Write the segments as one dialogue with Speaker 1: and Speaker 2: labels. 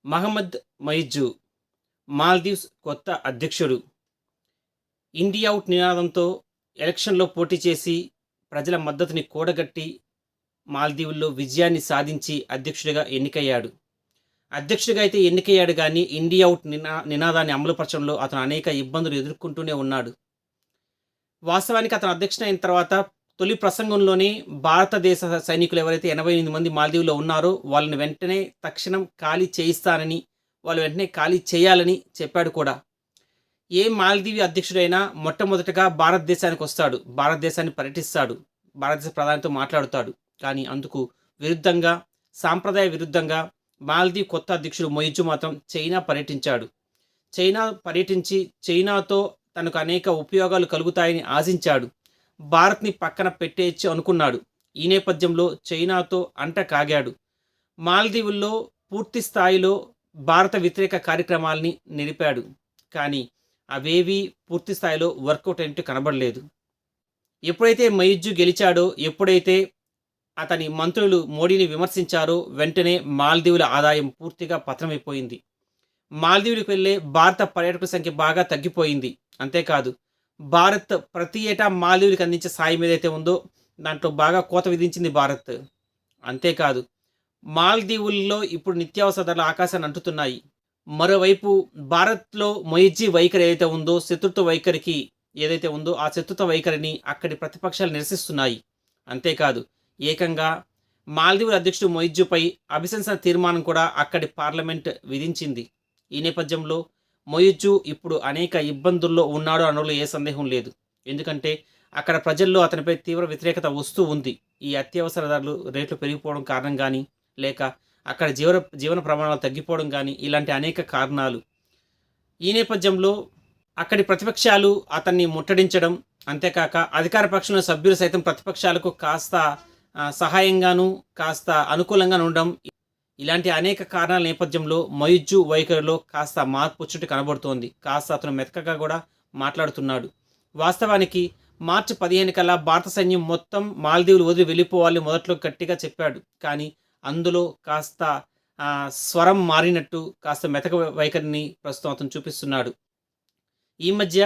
Speaker 1: మహమ్మద్ మొయిజ్జు మాల్దీవ్స్ కొత్త అధ్యక్షుడు. India out నినాదంతో ఎలక్షన్‌లో పోటీ చేసి ప్రజల మద్దతుని కూడగట్టి మాల్దీవుల్లో విజయాన్ని సాధించి అధ్యక్షుడిగా ఎన్నికయ్యాడు. అధ్యక్షుడిగా అయితే ఎన్నికయ్యాడు గానీ ఇండియా ఔట్ నినాదాన్ని అమలుపరచడంలో అతను అనేక ఇబ్బందులు ఎదుర్కొంటూనే ఉన్నాడు. వాస్తవానికి అతను అధ్యక్షుడు అయిన తర్వాత తొలి ప్రసంగంలోనే భారతదేశ సైనికులు ఎవరైతే 88 మంది మాల్దీవులో ఉన్నారో వాళ్ళని వెంటనే తక్షణం ఖాళీ చేయిస్తానని, వాళ్ళు వెంటనే ఖాళీ చేయాలని చెప్పాడు కూడా. ఏ మాల్దీవి అధ్యక్షుడైనా మొట్టమొదటగా భారతదేశానికి వస్తాడు, భారతదేశాన్ని పర్యటిస్తాడు, భారతదేశ ప్రధానితో మాట్లాడుతాడు. కానీ అందుకు విరుద్ధంగా, సాంప్రదాయ విరుద్ధంగా మాల్దీవ్ కొత్త అధ్యక్షుడు మొయిజ్జు మాత్రం చైనా పర్యటించాడు. చైనా పర్యటించి చైనాతో తనకు అనేక ఉపయోగాలు కలుగుతాయని ఆశించాడు. భారత్‌ని పక్కన పెట్టేయచ్చు అనుకున్నాడు. ఈ నేపథ్యంలో చైనాతో అంట కాగాడు. మాల్దీవుల్లో పూర్తి స్థాయిలో భారత వ్యతిరేక కార్యక్రమాల్ని నిలిపాడు. కానీ అవేవీ పూర్తి స్థాయిలో వర్కౌట్ అయినట్టు కనబడలేదు. ఎప్పుడైతే మొయిజ్జు గెలిచాడో, ఎప్పుడైతే అతని మంత్రులు మోడీని విమర్శించారో వెంటనే మాల్దీవుల ఆదాయం పూర్తిగా పతనమైపోయింది. మాల్దీవులకు వెళ్ళే భారత పర్యాటకుల సంఖ్య బాగా తగ్గిపోయింది. అంతేకాదు, భారత్ ప్రతి ఏటా మాల్దీవులకు అందించే సాయం ఏదైతే ఉందో దాంట్లో బాగా కోత విధించింది భారత్. అంతేకాదు, మాల్దీవుల్లో ఇప్పుడు నిత్యావసర ధరలు ఆకాశాన్ని అంటుతున్నాయి. మరోవైపు భారత్లో మొయిజ్జీ వైఖరి ఏదైతే ఉందో, శత్రుత్వ వైఖరికి ఏదైతే ఉందో ఆ శత్రుత్వ వైఖరిని అక్కడి ప్రతిపక్షాలు నిరసిస్తున్నాయి. అంతేకాదు, ఏకంగా మాల్దీవుల అధ్యక్షుడు మొయిజ్జుపై అభిశంసన తీర్మానం కూడా అక్కడి పార్లమెంట్ విధించింది. ఈ నేపథ్యంలో మొయిజ్జు ఇప్పుడు అనేక ఇబ్బందుల్లో ఉన్నాడు అనడంలో ఏ సందేహం లేదు. ఎందుకంటే అక్కడ ప్రజల్లో అతనిపై తీవ్ర వ్యతిరేకత వస్తూ ఉంది. ఈ అత్యవసర ధరలు రేట్లు పెరిగిపోవడం కారణం కానీ, లేక అక్కడ జీవన ప్రమాణాలు తగ్గిపోవడం కానీ, ఇలాంటి అనేక కారణాలు. ఈ నేపథ్యంలో అక్కడి ప్రతిపక్షాలు అతన్ని ముట్టడించడం, అంతేకాక అధికార పక్షంలో సభ్యులు సైతం ప్రతిపక్షాలకు కాస్త సహాయంగాను, కాస్త అనుకూలంగాను ఉండడం, ఇలాంటి అనేక కారణాల నేపథ్యంలో మొయిజ్జు వైఖరిలో కాస్త మార్పు వచ్చినట్టు కనబడుతోంది. కాస్త అతను మెతకగా కూడా మాట్లాడుతున్నాడు. వాస్తవానికి మార్చి 15 కల్లా భారత సైన్యం మొత్తం మాల్దీవులు వదిలి వెళ్ళిపోవాలని మొదట్లో గట్టిగా చెప్పాడు. కానీ అందులో కాస్త స్వరం మారినట్టు, కాస్త మెతక వైఖరిని ప్రస్తుతం అతను చూపిస్తున్నాడు. ఈ మధ్య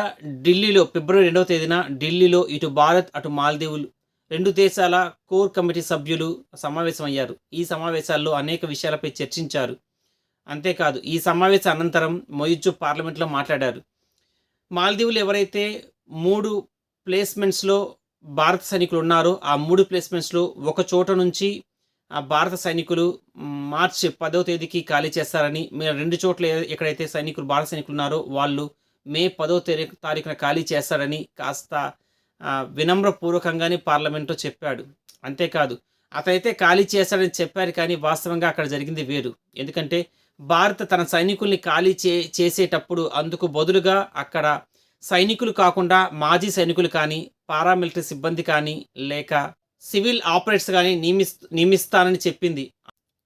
Speaker 1: ఢిల్లీలో ఫిబ్రవరి 2వ తేదీన ఢిల్లీలో ఇటు భారత్ అటు మాల్దీవులు 2 దేశాల కోర్ కమిటీ సభ్యులు సమావేశమయ్యారు. ఈ సమావేశాల్లో అనేక విషయాలపై చర్చించారు. అంతేకాదు, ఈ సమావేశం అనంతరం మొయిజ్జు పార్లమెంట్లో మాట్లాడారు. మాల్దీవులు ఎవరైతే 3 ప్లేస్మెంట్స్లో భారత సైనికులు ఉన్నారో ఆ 3 ప్లేస్మెంట్స్లో ఒక చోట నుంచి భారత సైనికులు మార్చి 10వ తేదీకి ఖాళీ చేస్తారని, మీరు 2 చోట్ల ఎక్కడైతే సైనికులు భారత సైనికులు ఉన్నారో వాళ్ళు మే 10వ తారీఖున ఖాళీ చేస్తారని కాస్త వినమ్రపూర్వకంగానే పార్లమెంట్లో చెప్పాడు. అంతేకాదు, అతనైతే ఖాళీ చేస్తాడని చెప్పారు కానీ వాస్తవంగా అక్కడ జరిగింది వేరు. ఎందుకంటే భారత్ తన సైనికుల్ని ఖాళీ చేసేటప్పుడు అందుకు బదులుగా అక్కడ సైనికులు కాకుండా మాజీ సైనికులు కానీ, పారామిలిటరీ సిబ్బంది కానీ, లేక సివిల్ ఆపరేటర్స్ కానీ నియమిస్తానని చెప్పింది.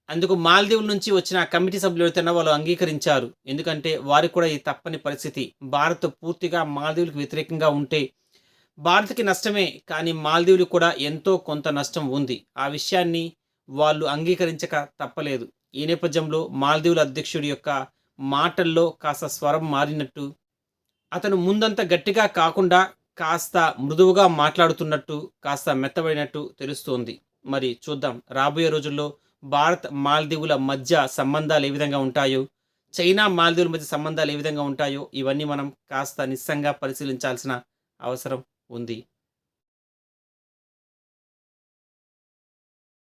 Speaker 1: అందుకు మాల్దీవుల నుంచి వచ్చిన కమిటీ సభ్యులు ఎవరైతే వాళ్ళు అంగీకరించారు. ఎందుకంటే వారికి కూడా ఇది తప్పని పరిస్థితి. భారత్ పూర్తిగా మాల్దీవులకు వ్యతిరేకంగా ఉంటే భారత్కి నష్టమే, కానీ మాల్దీవులకు కూడా ఎంతో కొంత నష్టం ఉంది. ఆ విషయాన్ని వాళ్ళు అంగీకరించక తప్పలేదు. ఈ నేపథ్యంలో మాల్దీవుల అధ్యక్షుడి యొక్క మాటల్లో కాస్త స్వరం మారినట్టు, అతను ముందంత గట్టిగా కాకుండా కాస్త మృదువుగా మాట్లాడుతున్నట్టు, కాస్త మెత్తబడినట్టు తెలుస్తోంది. మరి చూద్దాం రాబోయే రోజుల్లో భారత్ మాల్దీవుల మధ్య సంబంధాలు ఏ విధంగా ఉంటాయో, చైనా మాల్దీవుల మధ్య సంబంధాలు ఏ విధంగా ఉంటాయో ఇవన్నీ మనం కాస్త నిస్సంగా పరిశీలించాల్సిన అవసరం ఉంది.